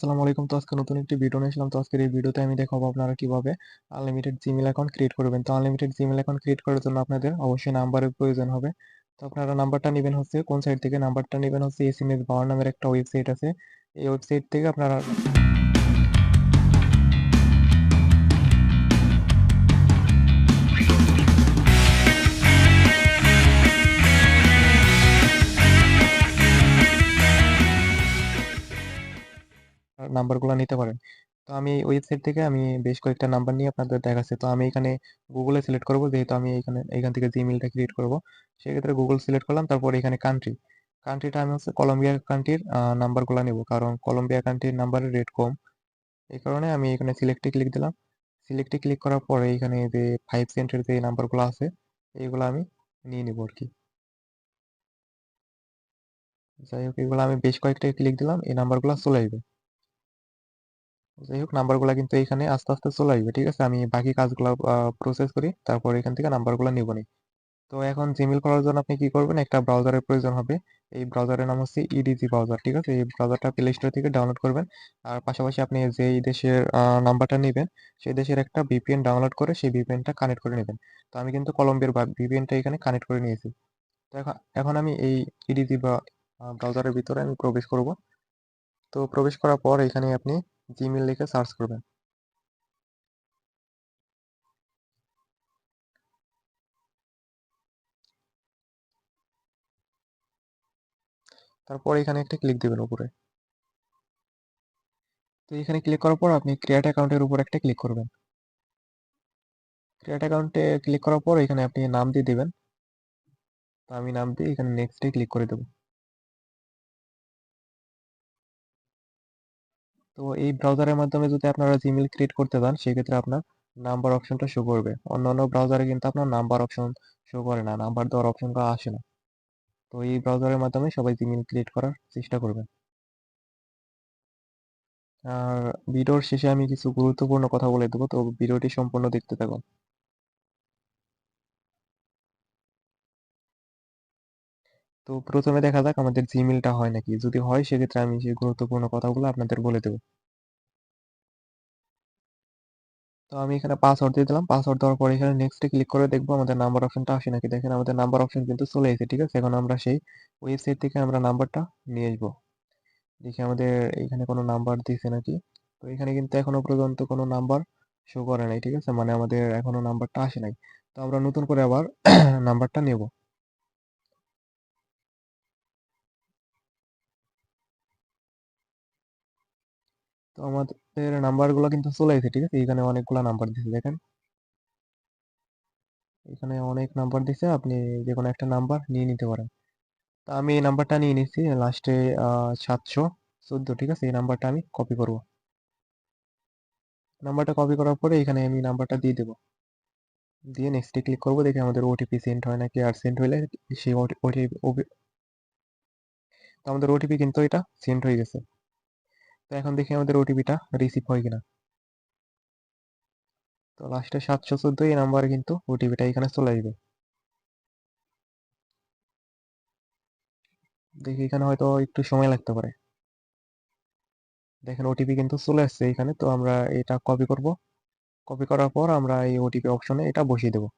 আসসালামু আলাইকুম। তো আজকে নতুন একটি ভিডিও নিয়ে আসলাম। তো আজকের এই ভিডিওতে আমি দেখাবো আপনারা কিভাবে আনলিমিটেড জিমেইল অ্যাকাউন্ট ক্রিয়েট করবেন। তো আনলিমিটেড জিমেইল অ্যাকাউন্ট ক্রিয়েট করার জন্য আপনাদের অবশ্যই নাম্বারের প্রয়োজন হবে। তো আপনারা নাম্বারটা নিবেন হচ্ছে কোন সাইট থেকে? নাম্বারটা নিবেন হচ্ছে এসএমএস বাওয়ার নামের একটা ওয়েবসাইট আছে। এই ওয়েবসাইট থেকে আপনারা নাম্বারগুলা নিতে পারেন। তো আমি এই ওয়েবসাইট থেকে আমি বেশ কয়েকটা নাম্বার নিয়ে আপনাদের দেখাচ্ছি। তো আমি এখানে গুগলে সিলেক্ট করব, যেহেতু আমি এখান থেকে জিমেইলটা ক্রিয়েট করব। সেক্ষেত্রে গুগল সিলেক্ট করলাম, তারপর এখানে কান্ট্রিটা আমি হচ্ছে কলম্বিয়া কান্ট্রির নাম্বারগুলা নিব, কারণ কলম্বিয়া কান্ট্রির নাম্বারের রেট কম। এই কারণে আমি এখানে সিলেক্টে ক্লিক দিলাম। সিলেক্টে ক্লিক করার পরে এখানে যে 5 সেন্টের যে নাম্বারগুলো আছে এইগুলো আমি নিয়ে নিব আর কি। যাই হোক, এগুলো আমি বেশ কয়েকটা ক্লিক দিলাম, এই নাম্বারগুলো চলে আসবে। যাই হোক, নাম্বারগুলো কিন্তু এখানে আস্তে আস্তে চলে আসবে। ঠিক আছে, আমি বাকি কাজগুলো প্রসেস করি, তারপর এখান থেকে নাম্বারগুলো নিব নি। তো এখন জিমেইল করার জন্য আপনি কি করবেন, একটা ব্রাউজারের প্রয়োজন হবে। এই ব্রাউজারের নাম হচ্ছে ইডিজি ব্রাউজার। ঠিক আছে, এই ব্রাউজারটা প্লে স্টোর থেকে ডাউনলোড করবেন। আর পাশাপাশি আপনি যেই দেশের নাম্বারটা নেবেন সেই দেশের একটা ভিপিএন ডাউনলোড করে সেই ভিপিএনটা কানেক্ট করে নেবেন। তো আমি কিন্তু কলম্বিয়ার ভিপিএনটা এখানে কানেক্ট করে নিয়েছি। তো এখন এখন আমি এই ইডিজি বা ব্রাউজারের ভিতরে আমি প্রবেশ করব। তো প্রবেশ করার পর এখানে আপনি জিমেইল লিখে সার্চ করবেন। তারপর এখানে একটা ক্লিক দিবেন উপরে। তো এখানে ক্লিক করার পর আপনি ক্রিয়েট অ্যাকাউন্টের উপর একটা ক্লিক করবেন। ক্রিয়েট অ্যাকাউন্টে ক্লিক করার পর এখানে আপনি নাম দিয়ে দিবেন। তো আমি নাম দিয়ে এখানে নেক্সটে ক্লিক করে দেবো। তো এই ব্রাউজারের মাধ্যমে যদি আপনারা জিমেইল ক্রিয়েট করতে চান সেক্ষেত্রে আপনার নাম্বার অপশনটা শো করবে। অন্যান্য ব্রাউজারে কিন্তু আপনার নাম্বার অপশন শো করে না, নাম্বার দেওয়ার অপশনটা আসে না। তো এই ব্রাউজারের মাধ্যমে সবাই জিমেইল ক্রিয়েট করার চেষ্টা করবেন। আর ভিডিওর শেষে আমি কিছু গুরুত্বপূর্ণ কথা বলে দেবো, তো ভিডিওটি সম্পূর্ণ দেখতে থাকুন। তো প্রথমে দেখা যাক আমাদের জিমেইলটা হয় নাকি। যদি হয় সেক্ষেত্রে আমি সেই গুরুত্বপূর্ণ কথাগুলো আপনাদের বলে দেবো। তো আমি এখানে পাসওয়ার্ড দিয়ে দিলাম। পাসওয়ার্ড দেওয়ার পরে এখানে নেক্সটে ক্লিক করে দেখবো আমাদের নাম্বার অপশনটা আসে নাকি। দেখেন আমাদের নাম্বার অপশন কিন্তু চলে এসেছে। ঠিক আছে, এখন আমরা সেই ওয়েবসাইট থেকে আমরা নাম্বারটা নিয়ে আসবো। দেখি আমাদের এখানে কোনো নাম্বার দিছে নাকি। তো এখানে কিন্তু এখনো পর্যন্ত কোনো নাম্বার শো করে নাই। ঠিক আছে, মানে আমাদের এখনো নাম্বারটা আসে নাই। তো আমরা নতুন করে আবার নাম্বারটা নেব। তো আমাদের নাম্বারগুলো কিন্তু চলে এসেছে। ঠিক আছে, এখানে অনেকগুলা নাম্বার দিছে দেখেন। এখানে অনেক নাম্বার দিছে, আপনি যে কোনো একটা নাম্বার নিয়ে নিতে পারেন। তা আমি এই নাম্বারটা নিয়ে নিচ্ছি লাস্টে 714। ঠিক আছে, এই নাম্বারটা আমি কপি করব। নাম্বারটা কপি করার পরে এখানে আমি নাম্বারটা দিয়ে দেবো। দিয়ে নেক্সটে ক্লিক করবো, দেখি আমাদের ওটিপি সেন্ড হয় নাকি। আর সেন্ড হইলে সেই ওটিপি, তো আমাদের ওটিপি কিন্তু এটা সেন্ড হয়ে গেছে। তো এখন দেখি আমাদের ওটিপিটা রিসিভ হয় কিনা। তো লাস্টে 714 এই নাম্বারে কিন্তু ওটিপিটা এখানে চলে আসবে। দেখি এখানে হয়তো একটু সময় লাগতে পারে। দেখেন ওটিপি কিন্তু চলে আসছে এখানে। তো আমরা এটা কপি করব। কপি করার পর আমরা এই ওটিপি অপশনে এটা বসিয়ে দেবো।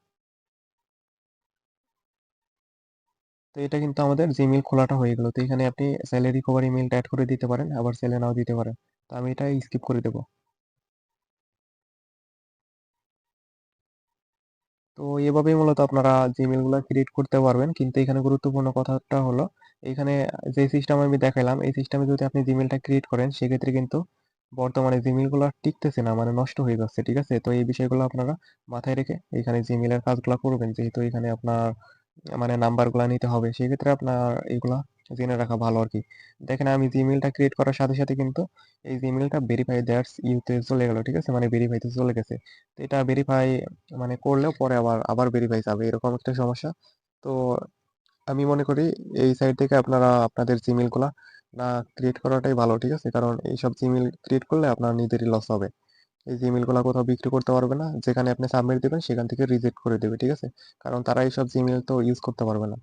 তো এটা কিন্তু আমাদের জিমেইল খোলাটা হয়ে গেল। তো এখানে আপনি চাইলে রিকভারি মেইলটা অ্যাড করে দিতে পারেন, আবার চাইলে নাও দিতে পারেন। তো আমি এটা স্কিপ করে দেবো। তো এভাবেই মূলত আপনারা জিমেইল গুলা ক্রিয়েট করতে পারবেন। কিন্তু এখানে গুরুত্বপূর্ণ কথাটা হলো, এখানে যে সিস্টেম আমি দেখাইলাম এই সিস্টেমে যদি আপনি জিমেইলটা ক্রিয়েট করেন সেক্ষেত্রে কিন্তু বর্তমানে জিমেইল গুলো টিকতেছে না, মানে নষ্ট হয়ে যাচ্ছে। ঠিক আছে, তো এই বিষয়গুলো আপনারা মাথায় রেখে এখানে জিমেইলের কাজগুলো করবেন, যেহেতু এখানে আপনার মানে নাম্বার গুলা নিতে হবে। সেক্ষেত্রে আপনার এগুলা জেনে রাখা ভালো আর কি। দেখেন আমি জিমেইলটা ক্রিয়েট করার সাথে সাথে কিন্তু এই জিমেইলটা ভেরিফাই দ্যাটস ইউতে চলে গেল। ঠিক আছে, মানে ভেরিফাইতে চলে গেছে। তো এটা ভেরিফাই মানে করলেও পরে আবার আবার ভেরিফাই যাবে, এরকম একটা সমস্যা। তো আমি মনে করি এই সাইট থেকে আপনারা আপনাদের জিমেইল গুলা না ক্রিয়েট করাটাই ভালো। ঠিক আছে, কারণ এইসব জিমেইল ক্রিয়েট করলে আপনার নিজেরই লস হবে। এই জিমেইল গুলা কোথাও বিক্রি করতে পারবে না, যেখানে আপনি সাবমিট দিবেন সেখান থেকে রিজেক্ট করে দেবে। ঠিক আছে, কারণ তারা এইসব জিমেইল তো ইউজ করতে পারবে না।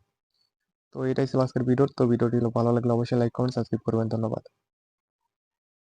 তো এটাই ছিল আজকের ভিডিও। তো ভিডিওটি ভালো লাগলে অবশ্যই লাইক কমেন্ট সাবস্ক্রাইব করবেন। ধন্যবাদ।